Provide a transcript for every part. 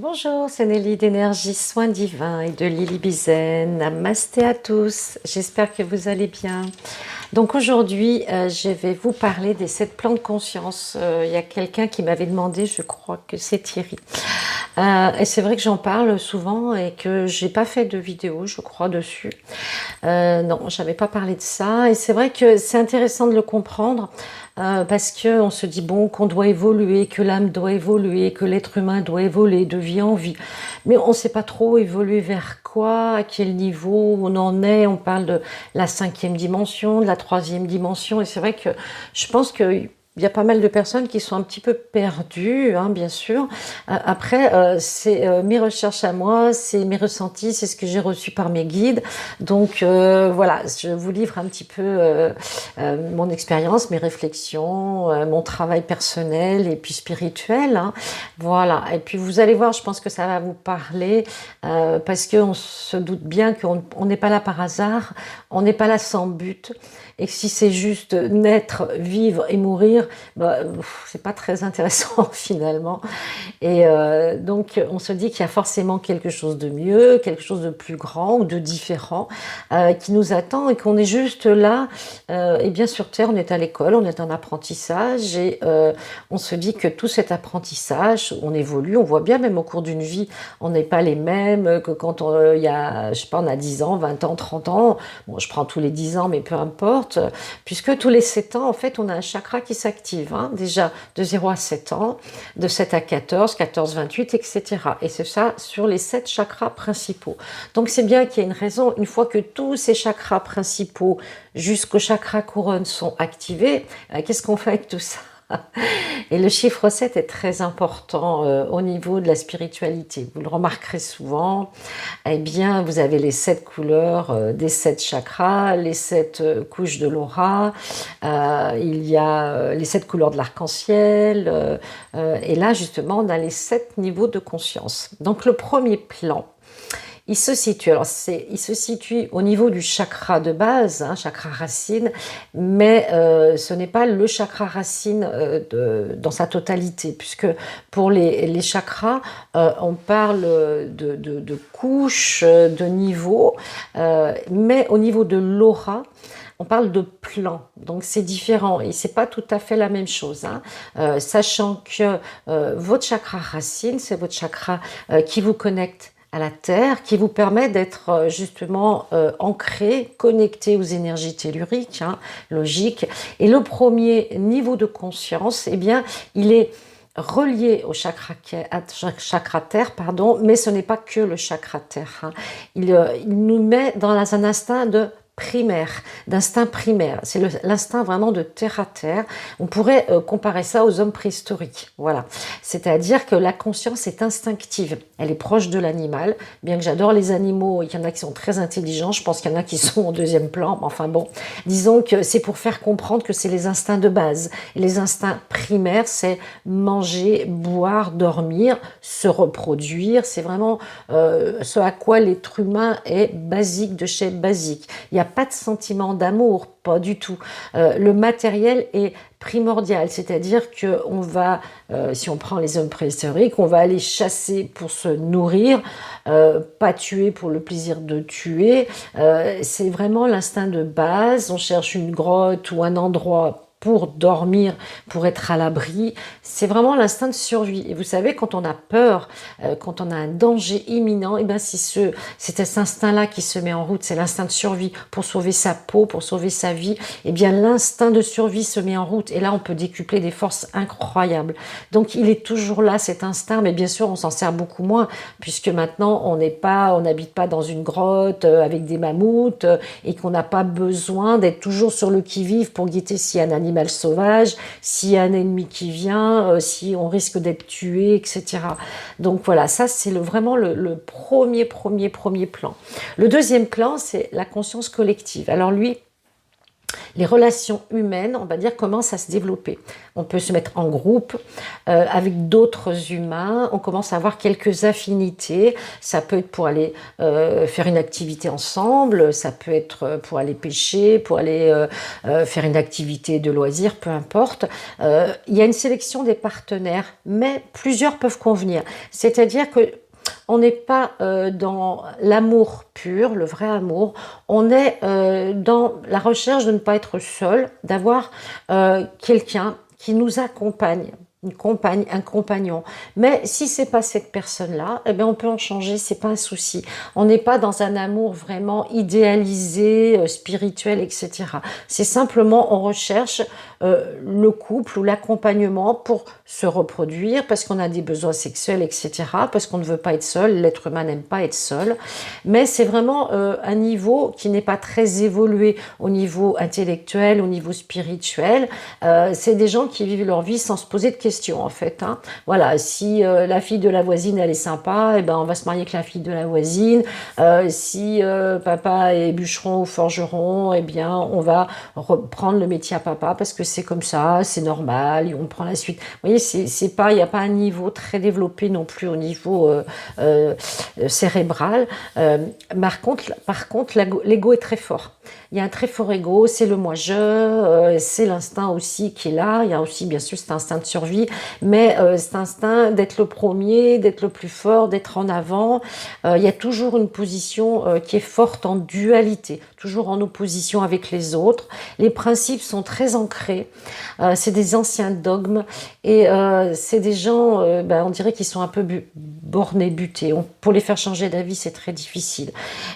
Bonjour, c'est Nelly d'énergie Soins Divins et de Lily Bizen. Namasté à tous, j'espère que vous allez bien. Donc aujourd'hui, je vais vous parler des 7 plans de conscience. Il y a quelqu'un qui m'avait demandé, je crois que c'est Thierry. Et c'est vrai que j'en parle souvent et que j'ai pas fait de vidéo, je crois, dessus. Non, j'avais pas parlé de ça. Et c'est vrai que c'est intéressant de le comprendre parce qu'on se dit bon qu'on doit évoluer, que l'âme doit évoluer, que l'être humain doit évoluer de vie en vie. Mais on ne sait pas trop évoluer vers quoi, à quel niveau on en est. On parle de la 5e dimension, de la 3e dimension. Et c'est vrai que je pense que il y a pas mal de personnes qui sont un petit peu perdues, hein, bien sûr. Après, c'est mes recherches à moi, c'est mes ressentis, c'est ce que j'ai reçu par mes guides. Donc voilà, je vous livre un petit peu mon expérience, mes réflexions, mon travail personnel et puis spirituel, hein. Voilà, et puis vous allez voir, je pense que ça va vous parler parce qu'on se doute bien qu'on n'est pas là par hasard, on n'est pas là sans but. Et si c'est juste naître, vivre et mourir, bah, c'est pas très intéressant finalement. Et donc on se dit qu'il y a forcément quelque chose de mieux, quelque chose de plus grand ou de différent qui nous attend et qu'on est juste là. Et bien sur Terre, on est à l'école, on est en apprentissage et on se dit que tout cet apprentissage, on évolue, on voit bien même au cours d'une vie, on n'est pas les mêmes que quand il y a, je sais pas, on a 10 ans, 20 ans, 30 ans. Bon, je prends tous les 10 ans, mais peu importe, puisque tous les 7 ans, en fait, on a un chakra qui s'active, hein, déjà de 0 à 7 ans, de 7 à 14, 14, 28, etc. Et c'est ça sur les 7 chakras principaux. Donc c'est bien qu'il y ait une raison, une fois que tous ces chakras principaux jusqu'au chakra couronne sont activés, qu'est-ce qu'on fait avec tout ça? Et le chiffre 7 est très important au niveau de la spiritualité. Vous le remarquerez souvent. Eh bien, vous avez les 7 couleurs des 7 chakras, les 7 couches de l'aura, il y a les 7 couleurs de l'arc-en-ciel, et là, justement, on a les 7 niveaux de conscience. Donc, le premier plan, il se situe, alors il se situe au niveau du chakra de base, hein, chakra racine, mais ce n'est pas le chakra racine dans sa totalité, puisque pour les chakras, on parle de couches, de niveaux, mais au niveau de l'aura, on parle de plan, donc c'est différent et c'est pas tout à fait la même chose, hein. Sachant que votre chakra racine, c'est votre chakra qui vous connecte à la terre, qui vous permet d'être justement ancré, connecté aux énergies telluriques, hein, logique. Et le premier niveau de conscience, eh bien, il est relié au chakra terre, pardon, mais ce n'est pas que le chakra terre, hein. Il nous met dans un instinct de primaire, d'instinct primaire. C'est l'instinct vraiment de terre à terre. On pourrait comparer ça aux hommes préhistoriques. Voilà. C'est-à-dire que la conscience est instinctive. Elle est proche de l'animal. Bien que j'adore les animaux, il y en a qui sont très intelligents. Je pense qu'il y en a qui sont au deuxième plan. Enfin bon, disons que c'est pour faire comprendre que c'est les instincts de base. Et les instincts primaires, c'est manger, boire, dormir, se reproduire. C'est vraiment ce à quoi l'être humain est basique de chez basique. Il n'y a pas de sentiment d'amour, pas du tout. Le matériel est primordial, c'est-à-dire que on va, si on prend les hommes préhistoriques, on va aller chasser pour se nourrir, pas tuer pour le plaisir de tuer. C'est vraiment l'instinct de base. On cherche une grotte ou un endroit pour dormir, pour être à l'abri. C'est vraiment l'instinct de survie. Et vous savez, quand on a peur, quand on a un danger imminent, et ben c'est cet instinct-là qui se met en route, c'est l'instinct de survie pour sauver sa peau, pour sauver sa vie. Et bien l'instinct de survie se met en route. Et là, on peut décupler des forces incroyables. Donc il est toujours là, cet instinct, mais bien sûr, on s'en sert beaucoup moins, puisque maintenant, on n'habite pas dans une grotte avec des mammouths et qu'on n'a pas besoin d'être toujours sur le qui-vive pour guetter s'il y a un animal sauvage, s'il y a un ennemi qui vient, si on risque d'être tué, etc. Donc voilà, ça c'est vraiment le premier plan. Le deuxième plan, c'est la conscience collective. Alors lui, les relations humaines, on va dire, commencent à se développer. On peut se mettre en groupe avec d'autres humains, on commence à avoir quelques affinités. Ça peut être pour aller faire une activité ensemble, ça peut être pour aller pêcher, pour aller faire une activité de loisir, peu importe. Il y a une sélection des partenaires, mais plusieurs peuvent convenir. C'est-à-dire que on n'est pas dans l'amour pur, le vrai amour, on est dans la recherche de ne pas être seul, d'avoir quelqu'un qui nous accompagne, une compagne, un compagnon. Mais si c'est pas cette personne-là, eh bien on peut en changer, c'est pas un souci. On n'est pas dans un amour vraiment idéalisé, spirituel, etc. C'est simplement on recherche le couple ou l'accompagnement pour se reproduire, parce qu'on a des besoins sexuels, etc., parce qu'on ne veut pas être seul, l'être humain n'aime pas être seul, mais c'est vraiment un niveau qui n'est pas très évolué au niveau intellectuel, au niveau spirituel. C'est des gens qui vivent leur vie sans se poser de questions, en fait. Hein. Voilà, si la fille de la voisine, elle est sympa, eh ben, on va se marier avec la fille de la voisine. Si papa est bûcheron ou forgeron, eh bien, on va reprendre le métier à papa parce que c'est comme ça, c'est normal, et on prend la suite. Vous voyez, c'est pas, il n'y a pas un niveau très développé non plus au niveau cérébral. Par contre, l'ego est très fort. Il y a un très fort ego, c'est le moi-je, c'est l'instinct aussi qui est là. Il y a aussi, bien sûr, cet instinct de survie, mais cet instinct d'être le premier, d'être le plus fort, d'être en avant. Il y a toujours une position qui est forte en dualité, toujours en opposition avec les autres. Les principes sont très ancrés. C'est des anciens dogmes et c'est des gens, on dirait qu'ils sont un peu bornés, butés. Pour les faire changer d'avis, c'est très difficile.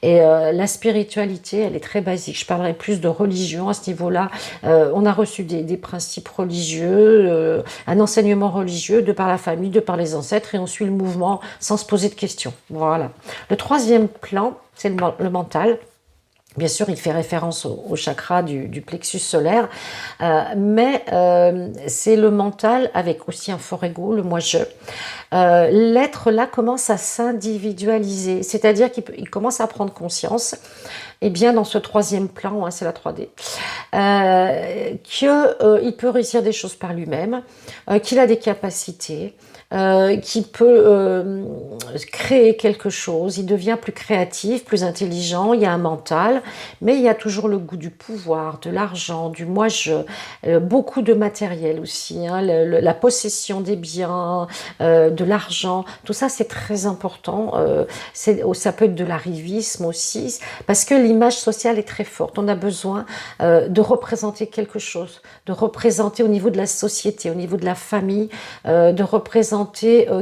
Et la spiritualité, elle est très basique. Je parlerai plus de religion à ce niveau-là. On a reçu des principes religieux, un enseignement religieux de par la famille, de par les ancêtres, et on suit le mouvement sans se poser de questions. Voilà. Le troisième plan, c'est le mental. Bien sûr, il fait référence au chakra du plexus solaire, mais c'est le mental avec aussi un fort ego, le moi-je. L'être là commence à s'individualiser, c'est-à-dire qu'il commence à prendre conscience, et bien dans ce troisième plan, hein, c'est la 3D, qu'il peut réussir des choses par lui-même, qu'il a des capacités, qui peut créer quelque chose, il devient plus créatif, plus intelligent, il y a un mental, mais il y a toujours le goût du pouvoir, de l'argent, du moi-je, beaucoup de matériel aussi, hein, la possession des biens, de l'argent, tout ça c'est très important, ça peut être de l'arrivisme aussi, parce que l'image sociale est très forte, on a besoin de représenter quelque chose, de représenter au niveau de la société, au niveau de la famille, de représenter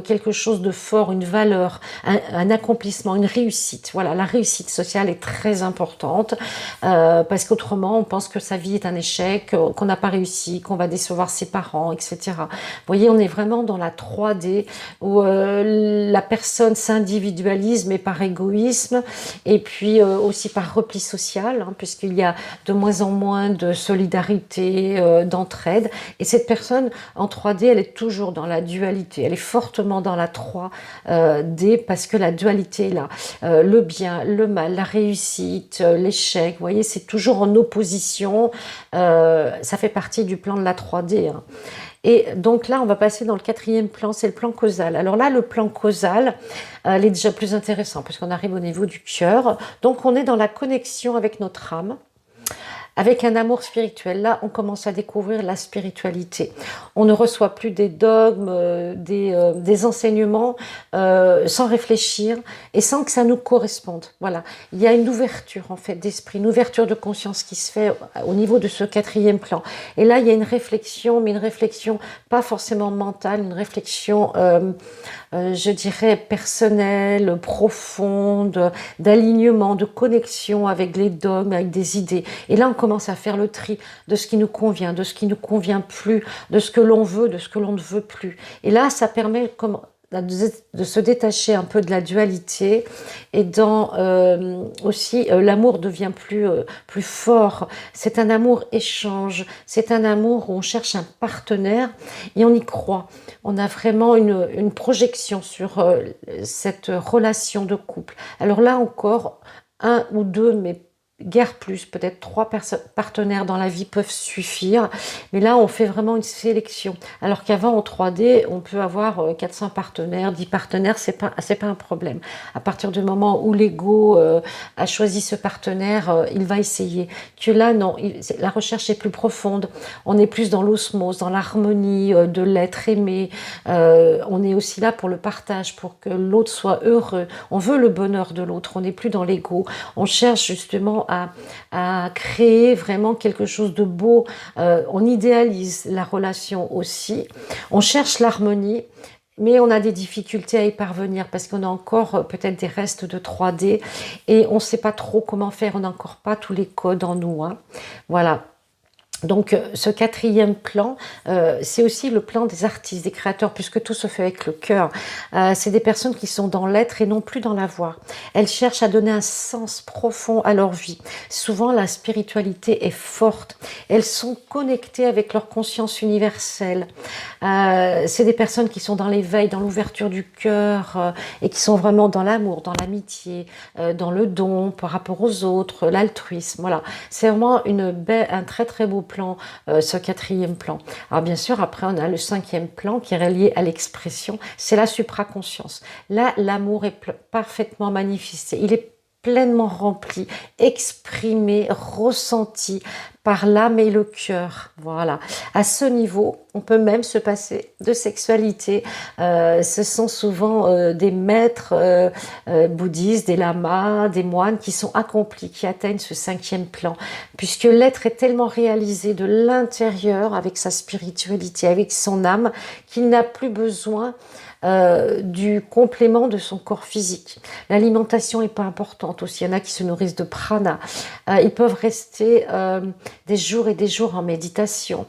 quelque chose de fort, une valeur, un accomplissement, une réussite. Voilà, la réussite sociale est très importante parce qu'autrement, on pense que sa vie est un échec, qu'on n'a pas réussi, qu'on va décevoir ses parents, etc. Vous voyez, on est vraiment dans la 3D où la personne s'individualise, mais par égoïsme et puis aussi par repli social, hein, puisqu'il y a de moins en moins de solidarité, d'entraide. Et cette personne en 3D, elle est toujours dans la dualité. Elle est fortement dans la 3D parce que la dualité est là. Le bien, le mal, la réussite, l'échec, vous voyez, c'est toujours en opposition. Ça fait partie du plan de la 3D. Hein. Et donc là, on va passer dans le quatrième plan, c'est le plan causal. Alors là, le plan causal, il est déjà plus intéressant parce qu'on arrive au niveau du cœur. Donc on est dans la connexion avec notre âme. Avec un amour spirituel, là, on commence à découvrir la spiritualité. On ne reçoit plus des dogmes, des enseignements sans réfléchir et sans que ça nous corresponde. Voilà, il y a une ouverture en fait d'esprit, une ouverture de conscience qui se fait au niveau de ce quatrième plan. Et là, il y a une réflexion, mais une réflexion pas forcément mentale, une réflexion, je dirais, personnelle, profonde, d'alignement, de connexion avec les dogmes, avec des idées. Et là, on commence à faire le tri de ce qui nous convient, de ce qui ne nous convient plus, de ce que l'on veut, de ce que l'on ne veut plus. Et là, ça permet de se détacher un peu de la dualité et aussi l'amour devient plus fort. C'est un amour échange, c'est un amour où on cherche un partenaire et on y croit. On a vraiment une projection sur cette relation de couple. Alors là encore, un ou deux, mais guère plus, peut-être 3 partenaires dans la vie peuvent suffire, mais là on fait vraiment une sélection. Alors qu'avant en 3D, on peut avoir 400 partenaires, 10 partenaires, c'est pas un problème. À partir du moment où l'ego a choisi ce partenaire, il va essayer. Que là non, la recherche est plus profonde, on est plus dans l'osmose, dans l'harmonie de l'être aimé, on est aussi là pour le partage, pour que l'autre soit heureux, on veut le bonheur de l'autre, on n'est plus dans l'ego, on cherche justement à créer vraiment quelque chose de beau. On idéalise la relation aussi. On cherche l'harmonie, mais on a des difficultés à y parvenir parce qu'on a encore peut-être des restes de 3D et on ne sait pas trop comment faire. On n'a encore pas tous les codes en nous, hein. Voilà. Donc ce quatrième plan, c'est aussi le plan des artistes, des créateurs, puisque tout se fait avec le cœur. C'est des personnes qui sont dans l'être et non plus dans la voix. Elles cherchent à donner un sens profond à leur vie. Souvent, la spiritualité est forte. Elles sont connectées avec leur conscience universelle. C'est des personnes qui sont dans l'éveil, dans l'ouverture du cœur et qui sont vraiment dans l'amour, dans l'amitié, dans le don par rapport aux autres, l'altruisme. Voilà, c'est vraiment un très très beau plan, ce quatrième plan. Alors bien sûr, après on a le cinquième plan qui est relié à l'expression, c'est la supraconscience. Là, l'amour est parfaitement manifesté, il est pleinement rempli, exprimé, ressenti par l'âme et le cœur. Voilà. À ce niveau, on peut même se passer de sexualité. Ce sont souvent des maîtres bouddhistes, des lamas, des moines qui sont accomplis, qui atteignent ce cinquième plan, puisque l'être est tellement réalisé de l'intérieur avec sa spiritualité, avec son âme, qu'il n'a plus besoin du complément de son corps physique. L'alimentation n'est pas importante aussi. Il y en a qui se nourrissent de prana. Ils peuvent rester des jours et des jours en méditation,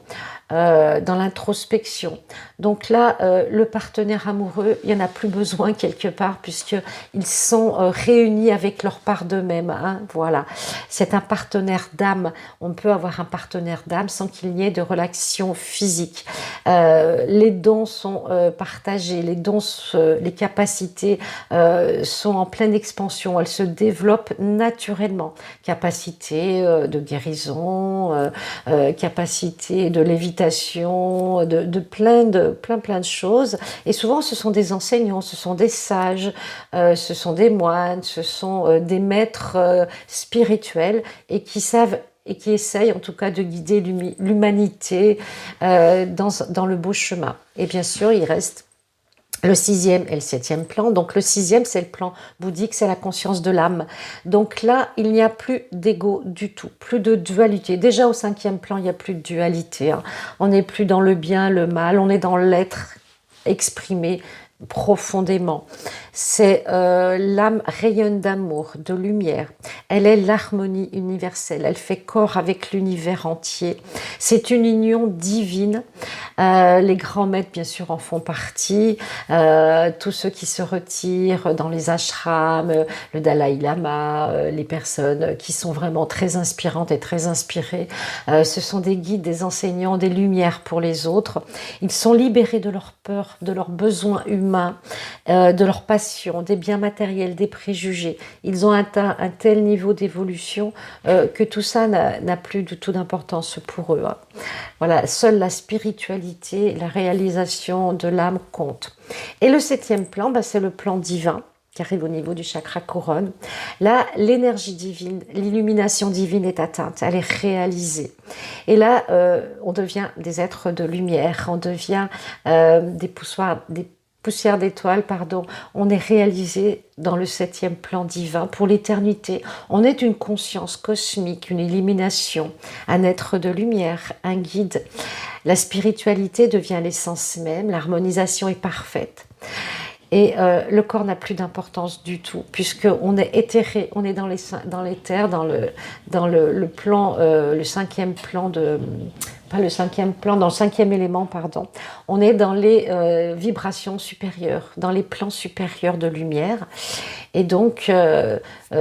dans l'introspection. Donc là, le partenaire amoureux, il n'y en a plus besoin quelque part puisqu'ils sont réunis avec leur part d'eux-mêmes. Hein, voilà. C'est un partenaire d'âme. On peut avoir un partenaire d'âme sans qu'il n'y ait de relation physique. Les dons sont partagés, les capacités sont en pleine expansion. Elles se développent naturellement. Capacité de guérison, capacité de lévitation, de plein de choses. Et souvent, ce sont des enseignants, ce sont des sages, ce sont des moines, ce sont des maîtres spirituels et qui savent et qui essayent en tout cas de guider l'humanité dans le beau chemin. Et bien sûr, il reste le sixième et le septième plan. Donc le sixième, c'est le plan bouddhique, c'est la conscience de l'âme. Donc là, il n'y a plus d'ego du tout, plus de dualité. Déjà au cinquième plan, il n'y a plus de dualité, hein. On n'est plus dans le bien, le mal, on est dans l'être exprimé profondément. C'est l'âme rayonne d'amour, de lumière. Elle est l'harmonie universelle. Elle fait corps avec l'univers entier. C'est une union divine. Les grands maîtres, bien sûr, en font partie. Tous ceux qui se retirent dans les ashrams, le Dalai Lama, les personnes qui sont vraiment très inspirantes et très inspirées. Ce sont des guides, des enseignants, des lumières pour les autres. Ils sont libérés de leur peur, de leurs besoins humains, de leur passion, des biens matériels, des préjugés. Ils ont atteint un tel niveau d'évolution que tout ça n'a plus du tout d'importance pour eux, hein. Voilà, seule la spiritualité, la réalisation de l'âme compte. Et le septième plan, c'est le plan divin qui arrive au niveau du chakra couronne. Là, l'énergie divine, l'illumination divine est atteinte, elle est réalisée. Et là, on devient des êtres de lumière, on devient des poussières d'étoiles, pardon. On est réalisé dans le septième plan divin pour l'éternité. On est une conscience cosmique, une illumination, un être de lumière, un guide. La spiritualité devient l'essence même, l'harmonisation est parfaite. Et le corps n'a plus d'importance du tout, puisqu'on est éthéré, on est dans l'éther, dans le plan, le cinquième plan pas le cinquième plan, dans le cinquième élément, pardon. On est dans les vibrations supérieures, dans les plans supérieurs de lumière. Et donc,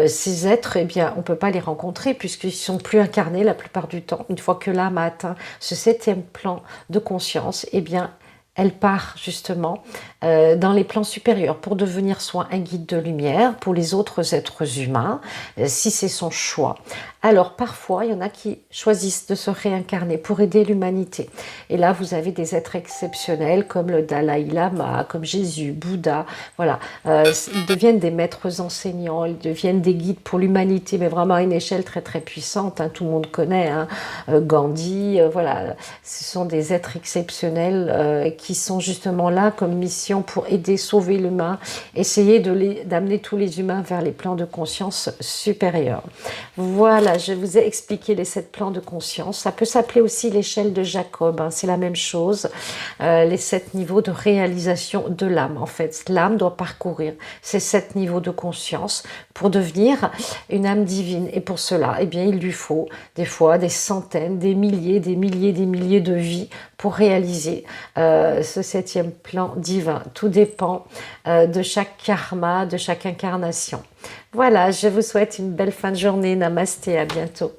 ces êtres, eh bien, on ne peut pas les rencontrer puisqu'ils ne sont plus incarnés la plupart du temps. Une fois que l'âme a atteint ce septième plan de conscience, eh bien, elle part justement dans les plans supérieurs pour devenir soit un guide de lumière pour les autres êtres humains, si c'est son choix. Alors parfois, il y en a qui choisissent de se réincarner pour aider l'humanité. Et là, vous avez des êtres exceptionnels comme le Dalai Lama, comme Jésus, Bouddha. Voilà, ils deviennent des maîtres enseignants, ils deviennent des guides pour l'humanité, mais vraiment à une échelle très très puissante. Hein, tout le monde connaît hein, Gandhi. Voilà, ce sont des êtres exceptionnels qui sont justement là comme mission pour aider, sauver l'humain, essayer d'amener tous les humains vers les plans de conscience supérieurs. Voilà, je vous ai expliqué les 7 plans de conscience. Ça peut s'appeler aussi l'échelle de Jacob, hein, c'est la même chose. Les 7 niveaux de réalisation de l'âme. En fait, l'âme doit parcourir ces 7 niveaux de conscience pour devenir une âme divine. Et pour cela, eh bien, il lui faut des fois des centaines, des milliers de vies pour réaliser ce 7e plan divin. Tout dépend de chaque karma, de chaque incarnation. Voilà, je vous souhaite une belle fin de journée. Namasté, à bientôt.